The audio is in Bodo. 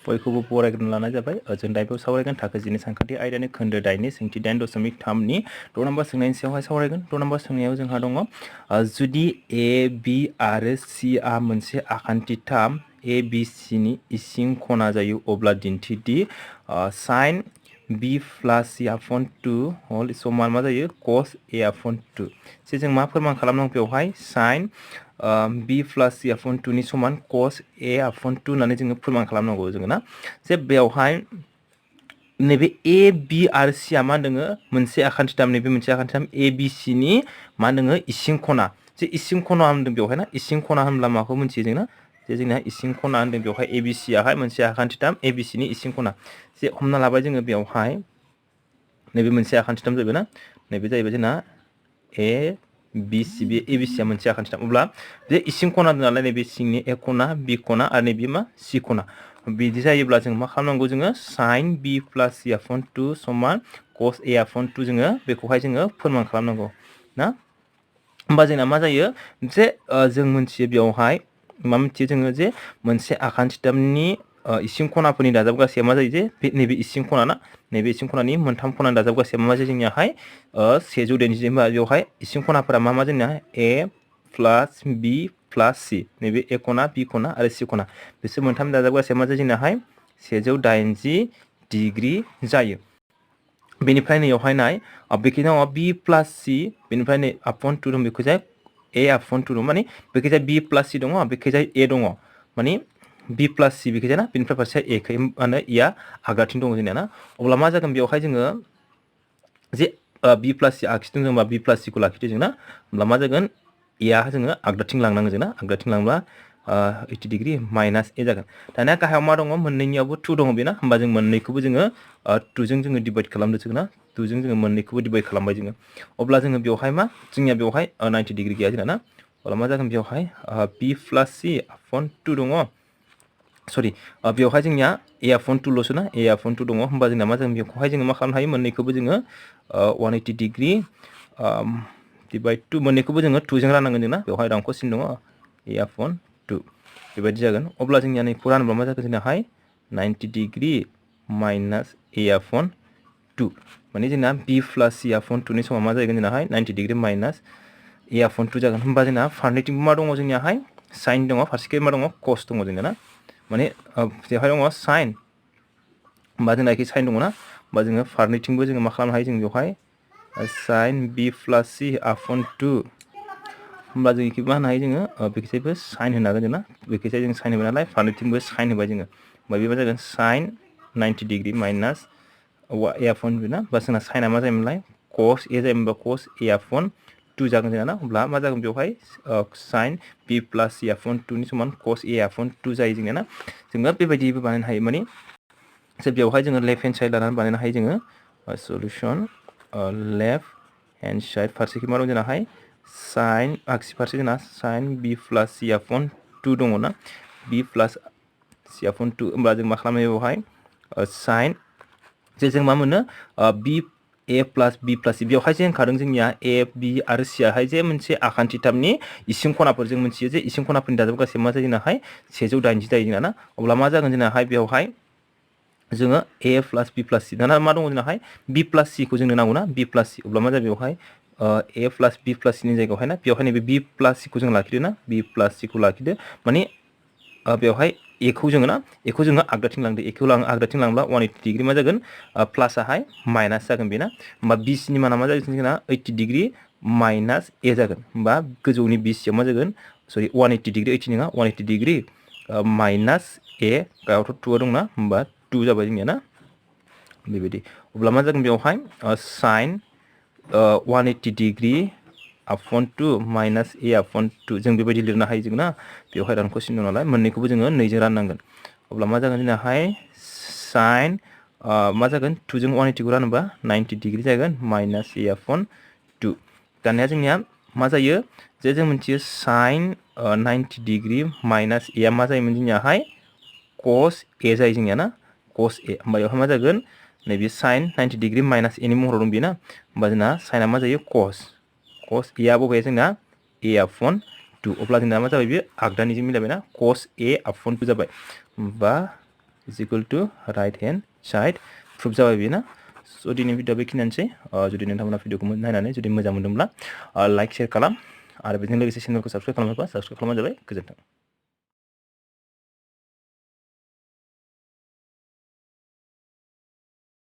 बयखौबो बरायग्रोना लानाय जाबाय जों दायो सावरायगोन थाखो 10 सानखान्थि आयदानि खोन्दो 8 नि सोंथि 8.3 नि 6 नम्बर सोंनायनि सायावहाय सावरायगोन 6 नम्बर सोंनायाव जोंहा दङ जुदि ए बी आरो सी आ मोनसे आखान्थिथाम ए बी सी नि इसिं खना जायो अब्ला दिन्थिदि sin b plus c upon 2 whole समान मा जायो cos a upon 2 जे जों मा फोरमान खालामनांगौ बेवहाय sin b plus c upon 2 नि समान cos a upon 2 होननानै जोङो फोरमान खालामनांगौ जोङो ना जे बेवहाय नैबे ए बी आरो सी आ मा दोङो मोनसे आखान्थिथाम नैबे मोनसे आखान्थिथाम ए बी सी नि मा दोङो इसिं खना जे इसिं खना होनदों बेवहाय ना इसिं खना होनब्ला माखौ मोनथियो जोंना जे जोंना इसिं खना होनदों बेवहाय ए बी सी आहाय मोनसे आखान्थिथाम ए बी सी नि इसिं खना जे हमना लाबाय जोङो बेवहाय नैबे मोनसे आखान्थिथाम जाबाय ना नैबे जाहैबाय जोंना ए बी सी बे ए बी सी आ मोनसे आखान्थिथाम अब्ला बे इसिं खना दं नालाय नैबे सिंनि ए खना बी खना आरो नैबे मा सी खना बिदि जायोब्ला जों मा खालामनांगौ जोङो sin b plus c upon 2 समान cos a upon 2 जोङो बेखौहाय जोङो फोरमान खालामनांगौ ना होमबा जोंना मा जायो जे जों मोनथियो बेवहाय मा मोनथियो जोङो जे मोनसे आखान्थिथामनि इसिं खनाफोरनि दाजाबगासेया मा जायो जे नैबे इसिं खना ना नैबे इसिं खनानि मोनथाम खनानि दाजाबगासेया मा जायो जोंनियाहाय 190 होमबा बेवहाय इसिं खनाफोरा मा मा जोंना a plus b plus c नैबे ए खना बी खना आरो सी खना बिसोर मोनथाम दाजाबगासेया मा जायो जोंनाहाय 180 डिग्री जायो बेनिफ्राय नैयावहाय नाय बेखिनियाव b plus c बेनिफ्राय नै upon 2 दं बेखौ जाय a upon 2 दं माने बेखिजाय b plus c दङ बेखिजाय a दङ माने b plus c बेखिजाय ना बेनिफ्राय फारसे a खै माने इया आगदाथिं दङ जोंनिया ना अब्ला मा जागोन बेवहाय जोङो जे b plus c आगसिथिं दंबा b plus c खौ लाखिदो जों ना होमब्ला मा जागोन a जोङो आगदाथिं लांनांगोन जों ना आगदाथिं लांब्ला 80 डिग्री माइनास a जागोन दानिया गाहायाव मा दङ मोननैनियावबो 2 दङ बेना होमबा जों मोननैखौबो जोङो 2 जों जोङो डिवाइड खालामदो जों ना 2 जों जोङो मोननैखौबो डिवाइड खालामबाय जोङो अब्ला जोङो बेवहाय मा जोंनिया बेवहाय 90 डिग्री गैया जोंना ना अब्ला मा जागोन बेवहाय b plus c upon 2 दङ सरि बेवहाय जोंनिया a upon 2 लसो ना a upon 2 दङ होमबा जोंना मा जागोन बेखौहाय जोङो मा खालामनो हायो मोननैखौबो जोङो 180 डिग्री डिवाइड 2 मोननैखौबो जोङो 2 जों राननांगोन जोंना बेवहाय रांख' सिन दङ a upon 2 बेबायदि जागोन अब्ला जोंनिया नै फुरा रानब्ला मा जागोन जोंनाहाय 90 डिग्री माइनास a upon 2 माने जोंना b plus c upon 2 नि समा मा जागोन जोंनाहाय 90 डिग्री माइनास a upon 2 जागोन होमबा जोंना फारनैथिंबो मा दङ जोंनियाहाय sin दङ फारसेखै मा दङ cos दङ जोंना ना माने बेवहाय दङ sin होमबा जोंना एखे sin दङ ना होमबा जोङो फारनैथिंबो जोङो मा खालामनो हायो जों बेवहाय sin b plus c upon 2 होमबा जों इखौ मा होनो हायो जोङो बेखैजायबो sin होनो हागोन जों ना बेखैजाय जों sin होबाय नालाय फारनैथिंबो sin होबाय जोङो होमबा बेबा जागोन sin 90 degree minus a upon 2 ना बा जोंना sin आ मा जायोमोनलाय cos a जायोमोनबा cos a upon 2 जागोन जोंना ना अब्ला मा जागोन बेवहाय sin b plus c upon 2 नि समान cos a upon 2 जायो जोंना ना जोङो बेबायदिबो बानायनो हायो माने जे बेवहाय जोङो लेफ्ट हेन्ड साइड लानानै बानायनो हायो जोङो सल्युशन लेफ्ट हेन्ड साइड फारसेखै मा दं जोंनाहाय sin आगसि फारसे जोंना sin b plus c upon 2 दङ ना b plus c upon 2 होमबा जों मा खालामो बेवहाय sin जे जों मा मोनो b a plus b plus c बेवहाय जे होनखादों जोंनिया a b आरो c आहाय जे मोनसे आखान्थिथामनि इसिं खनाफोर जों मोनथियो जे इसिं खनाफोरनि दाजाबगासै मा जायो जोंनाहाय 180 जायो जोंना ना अब्ला मा जागोन जोंनाहाय बेवहाय जोङो a plus b plus c दाना मा दङ जोंनाहाय b plus c खौ जोंनो नांगौ ना b plus c अब्ला मा जायो बेवहाय a plus b plus c नि जायगायावहाय ना बेवहाय नैबे b plus c खौ जों लाखिदो ना b plus c खौ लाखिदो माने बेवहाय a खौ जोङो ना a खौ जोङो आगदाथिं लांदो a खौ आगदाथिं लांब्ला 180 डिग्री मा जागोन प्लास आहाय माइनास जागोन बेना होमबा b c नि माना मा जागोन जोंना 80 डिग्री माइनास a जागोन होमबा गोजौनि b c आव मा जागोन सरि 180 डिग्री 80 नङा 180 डिग्री माइनास a गायावथ' 2 दंना होमबा 2 जाबाय जोंनिया ना बेबायदि अब्ला मा जागोन बेवहाय sin 180 degree upon 2 minus a upon 2 जों बेबायदि लिरनो हायो जों ना बेवहाय रानख' सिन दं नालाय मोननैखौबो जोङो 2 जों राननांगोन अब्ला मा जागोन जोंनाहाय sin मा जागोन 2 जों 180 खौ रानोबा 90 डिग्री जागोन माइनास a upon 2 दानिया जोंनिया मा जायो जे जों मोनथियो sin 90 डिग्री माइनास a मा जायोमोन जोंनियाहाय cos a जायो जोंनिया ना cos a होमबा बेवहाय मा जागोन नैबे sin 90 डिग्री माइनास a नि महराव दं बेना होमबा जोंना sin आ मा जायो cos a आ बबे जोंना a upon 2 अब्ला जोंना मा जाबाय बे आगदानिजों मिलायबायना cos a upon 2 जाबाय होमबा is equal to right hand side proof जाबाय बेयो ना स' दिनै भिडिअ बेखिनियानोसै जुदि नोंथांमोना भिडिअखौ नायनानै जुदि मोजां मोनदोंब्ला लाइक शेयार खालाम आरो बेजों लोगोसे चेनेलखौ साबस्क्राइब खालामोबा साबस्क्राइब खालामबानो जाबाय गोजोन्थों।